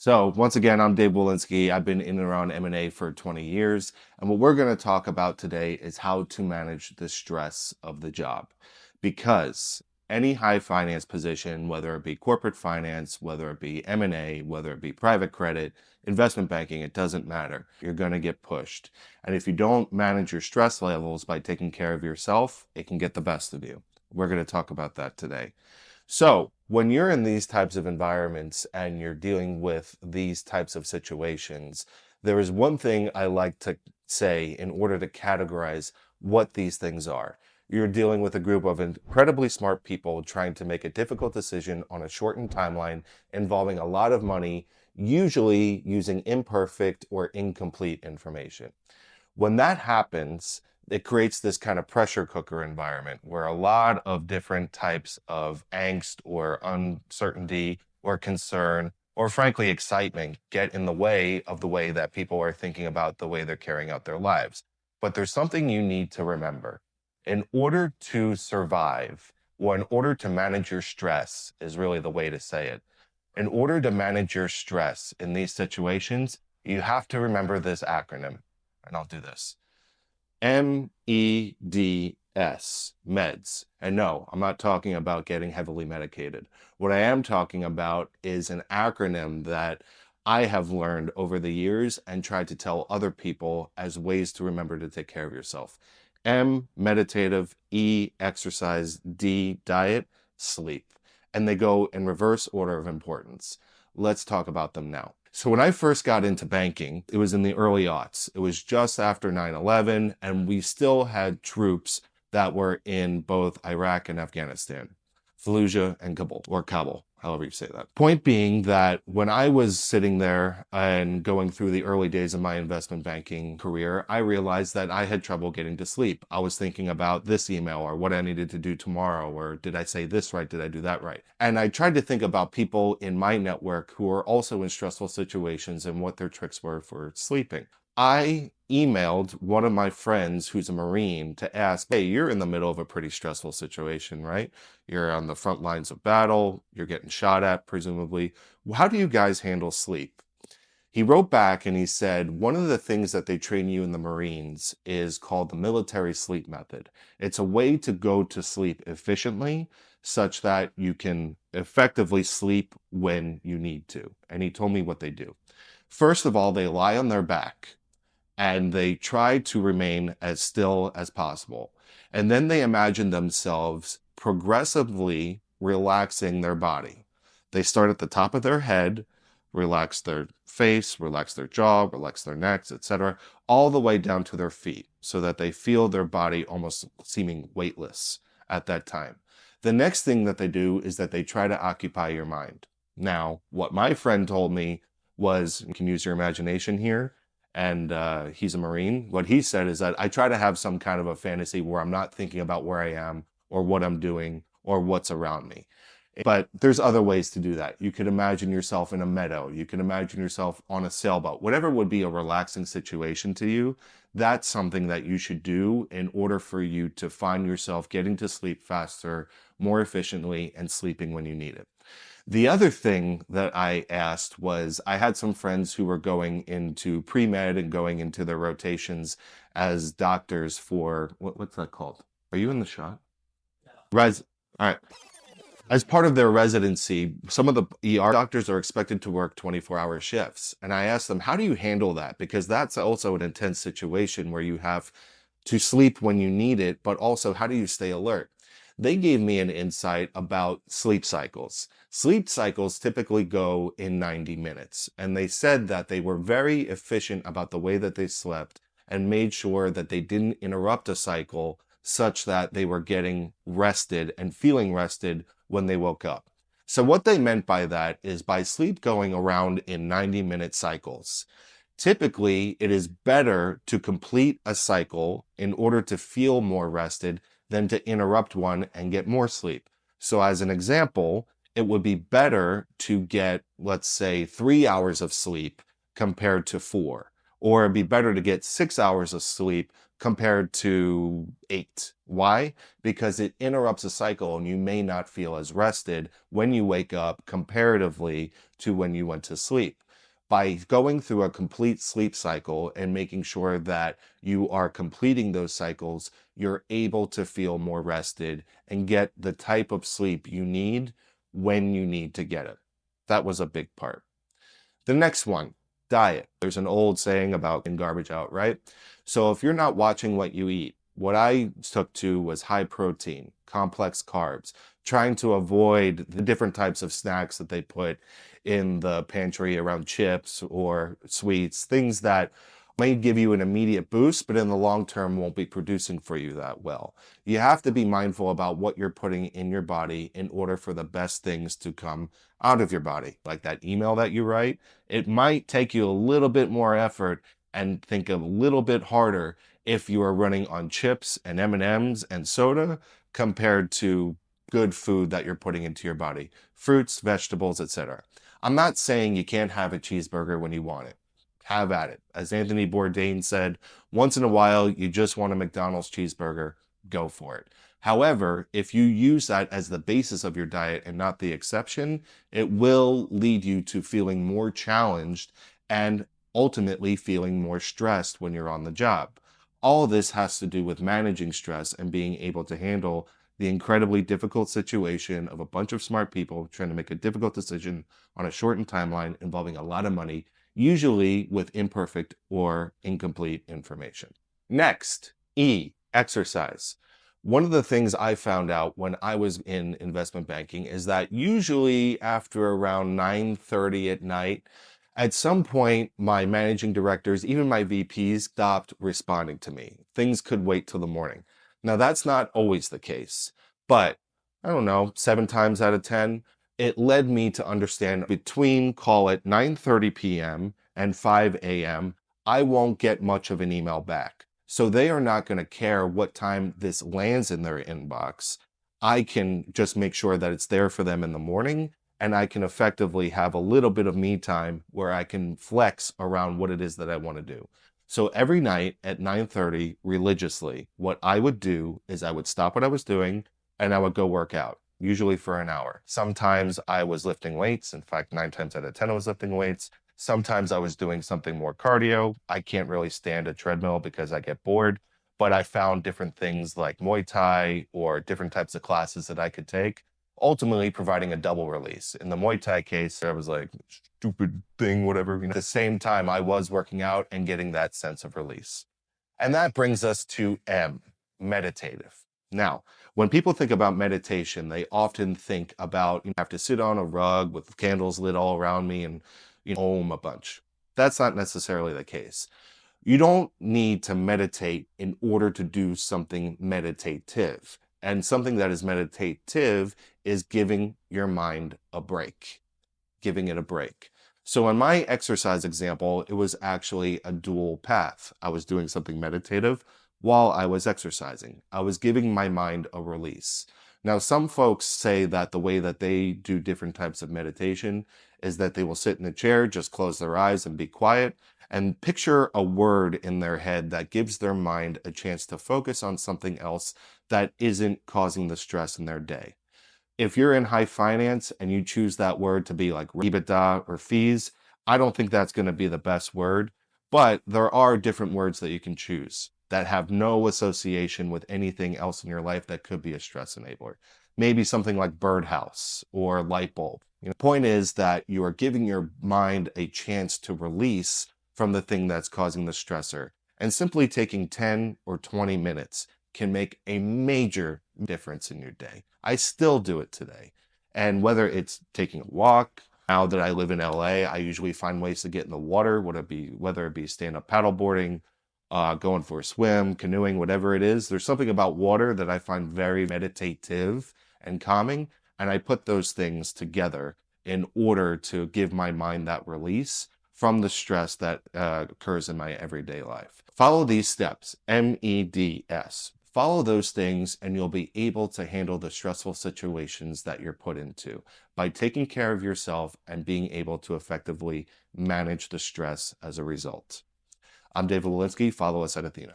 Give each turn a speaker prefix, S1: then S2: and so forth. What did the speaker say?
S1: So once again, I'm Dave Walensky. I've been in and around M&A for 20 years. And what we're going to talk about today is how to manage the stress of the job. Because any high finance position, whether it be corporate finance, whether it be M&A, whether it be private credit, investment banking, it doesn't matter. You're going to get pushed. And if you don't manage your stress levels by taking care of yourself, it can get the best of you. We're going to talk about that today. So, when you're in these types of environments and you're dealing with these types of situations, there is one thing I like to say in order to categorize what these things are. You're dealing with a group of incredibly smart people trying to make a difficult decision on a shortened timeline involving a lot of money, usually using imperfect or incomplete information. When that happens, it creates this kind of pressure cooker environment where a lot of different types of angst or uncertainty or concern or frankly excitement get in the way of the way that people are thinking about the way they're carrying out their lives. But there's something you need to remember. In order to survive, or in order to manage your stress, is really the way to say it. In order to manage your stress in these situations, you have to remember this acronym. And I'll do this. MEDS, meds. And no, I'm not talking about getting heavily medicated. What I am talking about is an acronym that I have learned over the years and tried to tell other people as ways to remember to take care of yourself. M, meditative, E, exercise, D, diet, sleep. And they go in reverse order of importance. Let's talk about them now. So when I first got into banking, it was in the early aughts. It was just after 9/11, and we still had troops that were in both Iraq and Afghanistan, Fallujah and Kabul, or Kabul, however you say that. Point being that when I was sitting there and going through the early days of my investment banking career, I realized that I had trouble getting to sleep. I was thinking about this email or what I needed to do tomorrow, or did I say this right? Did I do that right? And I tried to think about people in my network who are also in stressful situations and what their tricks were for sleeping. I emailed one of my friends who's a Marine to ask, hey, you're in the middle of a pretty stressful situation, right? You're on the front lines of battle, you're getting shot at, presumably. How do you guys handle sleep? He wrote back and he said, one of the things that they train you in the Marines is called the military sleep method. It's a way to go to sleep efficiently such that you can effectively sleep when you need to. And he told me what they do. First of all, they lie on their back and they try to remain as still as possible. And then they imagine themselves progressively relaxing their body. They start at the top of their head, relax their face, relax their jaw, relax their necks, etc., all the way down to their feet so that they feel their body almost seeming weightless at that time. The next thing that they do is that they try to occupy your mind. Now, what my friend told me was, you can use your imagination here, and he's a Marine. What he said is that I try to have some kind of a fantasy where I'm not thinking about where I am or what I'm doing or what's around me. But there's other ways to do that. You could imagine yourself in a meadow. You can imagine yourself on a sailboat. Whatever would be a relaxing situation to you, that's something that you should do in order for you to find yourself getting to sleep faster, more efficiently, and sleeping when you need it. The other thing that I asked was I had some friends who were going into pre-med and going into their rotations as doctors for what's that called? Are you in the shot? Res. All right. As part of their residency, some of the ER doctors are expected to work 24-hour shifts. And I asked them, how do you handle that? Because that's also an intense situation where you have to sleep when you need it, but also how do you stay alert? They gave me an insight about sleep cycles. Sleep cycles typically go in 90 minutes. And they said that they were very efficient about the way that they slept and made sure that they didn't interrupt a cycle such that they were getting rested and feeling rested when they woke up. So what they meant by that is by sleep going around in 90-minute cycles. Typically, it is better to complete a cycle in order to feel more rested than to interrupt one and get more sleep. So as an example, it would be better to get, let's say, 3 hours of sleep compared to 4, or it'd be better to get 6 hours of sleep compared to 8. Why? Because it interrupts a cycle and you may not feel as rested when you wake up comparatively to when you went to sleep. By going through a complete sleep cycle and making sure that you are completing those cycles, you're able to feel more rested and get the type of sleep you need when you need to get it. That was a big part. The next one, diet. There's an old saying about in garbage out, right? So if you're not watching what you eat, what I took to was high protein, complex carbs, trying to avoid the different types of snacks that they put in the pantry around chips or sweets, things that may give you an immediate boost, but in the long term won't be producing for you that well. You have to be mindful about what you're putting in your body in order for the best things to come out of your body. Like that email that you write, it might take you a little bit more effort and think a little bit harder if you are running on chips and M&Ms and soda compared to good food that you're putting into your body, fruits, vegetables, etc. I'm not saying you can't have a cheeseburger when you want it. Have at it. As Anthony Bourdain said, once in a while, you just want a McDonald's cheeseburger, go for it. However, if you use that as the basis of your diet and not the exception, it will lead you to feeling more challenged and ultimately feeling more stressed when you're on the job. All of this has to do with managing stress and being able to handle the incredibly difficult situation of a bunch of smart people trying to make a difficult decision on a shortened timeline involving a lot of money, usually with imperfect or incomplete information. Next, E, exercise. One of the things I found out when I was in investment banking is that usually after around 9:30 at night, at some point, my managing directors, even my VPs, stopped responding to me. Things could wait till the morning. Now, that's not always the case, but I don't know, 7 times out of 10, it led me to understand between, call it 9:30 p.m. and 5 a.m., I won't get much of an email back. So they are not going to care what time this lands in their inbox. I can just make sure that it's there for them in the morning, and I can effectively have a little bit of me time where I can flex around what it is that I want to do. So every night at 9:30 religiously, what I would do is I would stop what I was doing and I would go work out, usually for an hour. Sometimes I was lifting weights. In fact, 9 times out of 10, I was lifting weights. Sometimes I was doing something more cardio. I can't really stand a treadmill because I get bored, but I found different things like Muay Thai or different types of classes that I could take, ultimately providing a double release. In the Muay Thai case, I was like, stupid thing, whatever. At the same time, I was working out and getting that sense of release. And that brings us to M, meditative. Now, when people think about meditation, they often think about, I have to sit on a rug with candles lit all around me and om a bunch. That's not necessarily the case. You don't need to meditate in order to do something meditative. And something that is meditative is giving your mind a break, giving it a break. So in my exercise example, it was actually a dual path. I was doing something meditative while I was exercising. I was giving my mind a release. Now, some folks say that the way that they do different types of meditation is that they will sit in a chair, just close their eyes and be quiet, and picture a word in their head that gives their mind a chance to focus on something else that isn't causing the stress in their day. If you're in high finance and you choose that word to be like EBITDA or fees, I don't think that's going to be the best word, but there are different words that you can choose that have no association with anything else in your life that could be a stress enabler. Maybe something like birdhouse or light bulb. The point is that you are giving your mind a chance to release from the thing that's causing the stressor. And simply taking 10 or 20 minutes can make a major difference in your day. I still do it today. And whether it's taking a walk, now that I live in LA, I usually find ways to get in the water, whether it be stand-up paddleboarding, going for a swim, canoeing, whatever it is. There's something about water that I find very meditative and calming, and I put those things together in order to give my mind that release from the stress that occurs in my everyday life. Follow these steps, MEDS. Follow those things and you'll be able to handle the stressful situations that you're put into by taking care of yourself and being able to effectively manage the stress as a result. I'm David Walensky. Follow us at Athena.